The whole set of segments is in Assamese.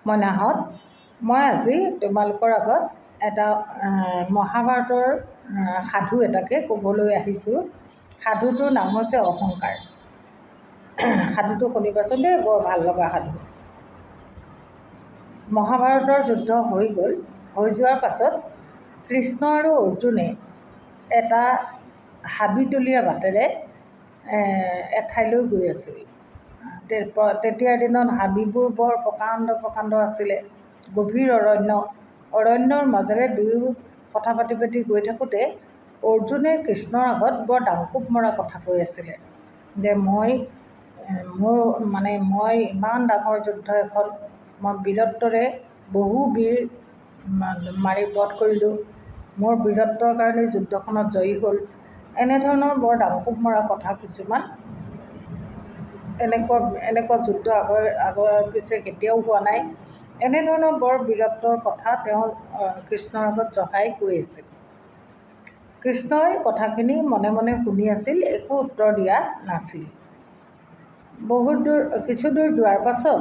মইনাহঁত, মই আজি তোমালোকৰ আগত এটা মহাভাৰতৰ সাধু এটাকে ক'বলৈ আহিছোঁ। সাধুটোৰ নাম হৈছে অহংকাৰ। সাধুটো শুনিবাচোন দেই, বৰ ভাল লগা সাধু। মহাভাৰতৰ যুদ্ধ হৈ গ'ল। হৈ যোৱাৰ পাছত কৃষ্ণ আৰু অৰ্জুনে এটা হাবিতলীয়া বাটেৰে এঠাইলৈ গৈ আছিল। তেতিয়াৰ দিনত হাবিবোৰ বৰ প্ৰকাণ্ড প্ৰকাণ্ড আছিলে, গভীৰ অৰণ্যৰ মাজেৰে দুয়ো কথা পাতি পাতি গৈ থাকোঁতে অৰ্জুনে কৃষ্ণৰ আগত বৰ ডাংকুপ মৰা কথা কৈ আছিলে যে মই ইমান ডাঙৰ যুদ্ধ এখন মই বীৰত্বৰে বহু বীৰ মাৰি বধ কৰিলোঁ, মোৰ বীৰত্বৰ কাৰণে যুদ্ধখনত জয়ী হ'ল। এনেধৰণৰ বৰ ডাংকুপ মৰা কথা কিছুমান, এনেকুৱা যুদ্ধ আগৰ পিছে কেতিয়াও হোৱা নাই। এনেধৰণৰ বৰ বীৰত্বৰ কথা তেওঁ কৃষ্ণৰ আগত জহাই কৈ আছিল। কৃষ্ণই কথাখিনি মনে মনে শুনি আছিল, একো উত্তৰ দিয়া নাছিল। কিছু দূৰ যোৱাৰ পাছত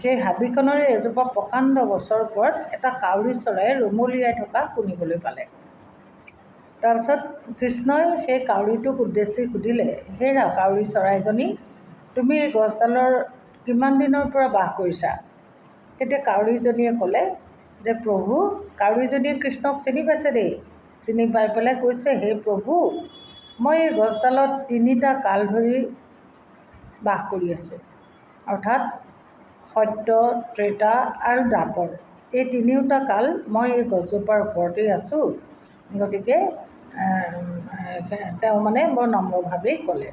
সেই হাবিখনৰে এজোপা প্ৰকাণ্ড গছৰ ওপৰত এটা কাউৰী চৰাই ৰমলিয়াই থকা শুনিবলৈ পালে। তাৰপিছত কৃষ্ণই সেই কাউৰীটোক উদ্দেশ্যি সুধিলে, হেৰা কাউৰী চৰাইজনী, তুমি এই গছডালৰ কিমান দিনৰ পৰা বাস কৰিছা? তেতিয়া কাউৰীজনীয়ে ক'লে যে প্ৰভু, কাউৰীজনীয়ে কৃষ্ণক চিনি পাইছে দেই, চিনি পাই পেলাই কৈছে, হে প্ৰভু, মই এই গছডালত 3টা কাল ধৰি বাস কৰি আছোঁ। অৰ্থাৎ সত্য, ত্ৰেতা আৰু দ্বাপৰ, এই 3টা কাল মই এই গছজোপাৰ ওপৰতেই আছোঁ। গতিকে তেওঁ বৰ নম্ৰভাৱেই ক'লে।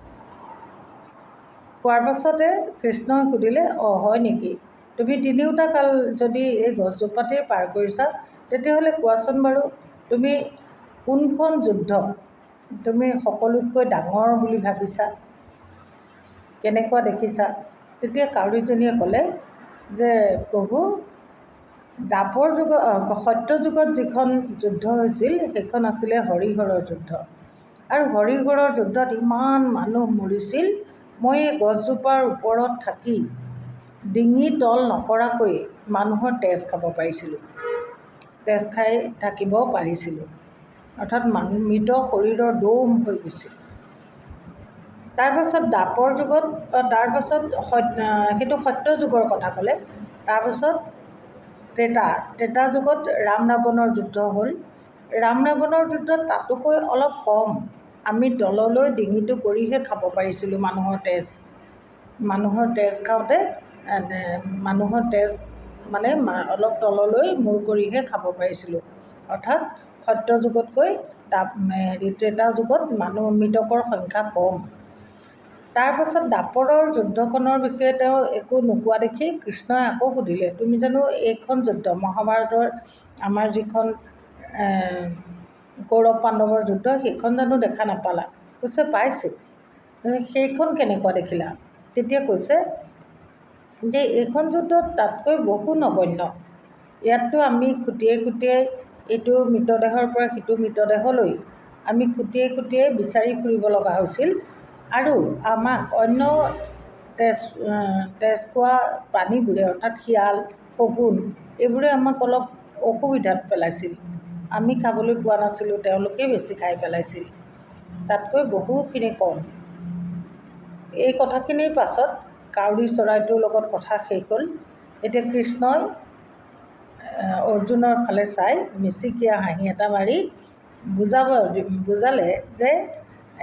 কোৱাৰ পাছতে কৃষ্ণই সুধিলে, হয় নেকি, তুমি 3টা কাল যদি এই গছজোপাতেই পাৰ কৰিছা, তেতিয়াহ'লে কোৱাচোন বাৰু, তুমি কোনখন যুদ্ধক তুমি সকলোতকৈ ডাঙৰ বুলি ভাবিছা, কেনেকুৱা দেখিছা? তেতিয়া কাউৰীজনীয়ে ক'লে যে প্ৰভু, দ্বাপৰ সত্য যুগত যিখন যুদ্ধ হৈছিল সেইখন আছিলে হৰিহৰৰ যুদ্ধ। আৰু হৰিহৰৰ যুদ্ধত ইমান মানুহ মৰিছিল, মই এই গছজোপাৰ ওপৰত থাকি ডিঙি তল নকৰাকৈ মানুহৰ তেজ খাব পাৰিছিলোঁ, তেজ খাই থাকিব পাৰিছিলোঁ। অৰ্থাৎ মৃত শৰীৰৰ দম হৈ গৈছিল। তাৰপাছত দ্বাপৰ যুগত, সেইটো সত্য যুগৰ কথা ক'লে। তাৰপাছত ত্ৰেতা যুগত ৰাম ৰাৱণৰ যুদ্ধ হ'ল। ৰাম ৰাৱণৰ যুদ্ধত তাতোকৈ অলপ কম, আমি তললৈ ডিঙিটো কৰিহে খাব পাৰিছিলোঁ মানুহৰ তেজ খাওঁতে, মানুহৰ তেজ অলপ তললৈ মূৰ কৰিহে খাব পাৰিছিলোঁ। অৰ্থাৎ সত্য যুগতকৈ ত্ৰেতা যুগত মৃতকৰ সংখ্যা কম। তাৰপাছত দ্বাপৰৰ যুদ্ধখনৰ বিষয়ে তেওঁ একো নোকোৱা দেখি কৃষ্ণই আকৌ সুধিলে, তুমি জানো এইখন যুদ্ধ মহাভাৰতৰ আমাৰ যিখন কৌৰৱ পাণ্ডৱৰ যুদ্ধ, সেইখন জানো দেখা নাপালা? কৈছে পাইছোঁ। সেইখন কেনেকুৱা দেখিলা? তেতিয়া কৈছে যে এইখন যুদ্ধত তাতকৈ বহু নগণ্য। ইয়াততো আমি খুটিয়াই খুটিয়াই এইটো মৃতদেহৰ পৰা সিটো মৃতদেহলৈ আমি খুটিয়াই খুটিয়াই বিচাৰি ফুৰিব লগা হৈছিল। আৰু আমাক অন্য তেজ খোৱা প্ৰাণীবোৰে, অৰ্থাৎ শিয়াল, শগুন, এইবোৰে আমাক অলপ অসুবিধাত পেলাইছিল। আমি খাবলৈ পোৱা নাছিলোঁ, তেওঁলোকেই বেছি খাই পেলাইছিল, তাতকৈ বহুখিনি কম। এই কথাখিনিৰ পাছত কাউৰী চৰাইটোৰ লগত কথা শেষ হ'ল। এতিয়া কৃষ্ণই অৰ্জুনৰ ফালে চাই মিচিকীয়া হাঁহি এটা মাৰি বুজালে যে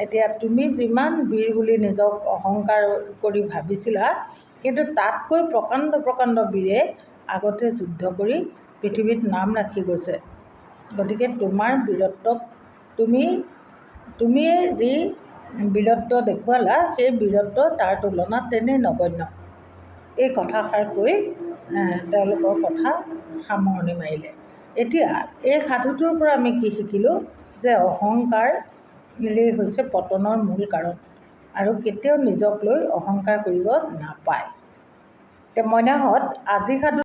এতিয়া তুমি যিমান বীৰ বুলি নিজক অহংকাৰ কৰি ভাবিছিলা, কিন্তু তাতকৈ প্ৰকাণ্ড প্ৰকাণ্ড বীৰে আগতে যুদ্ধ কৰি পৃথিৱীত নাম ৰাখি গৈছে। গতিকে তোমাৰ বীৰত্বক তুমিয়ে যি বীৰত্ব দেখুৱালা, সেই বীৰত্ব তাৰ তুলনাত তেনেই নগণ্য। এই কথাষাৰ কৈ তেওঁলোকৰ কথা সামৰণি মাৰিলে। এতিয়া এই সাধুটোৰ পৰা আমি কি শিকিলোঁ? যে অহংকাৰেই হৈছে পতনৰ মূল কাৰণ, আৰু কেতিয়াও নিজক লৈ অহংকাৰ কৰিব নাপায়। এতিয়া মইনাহঁত, আজি সাধু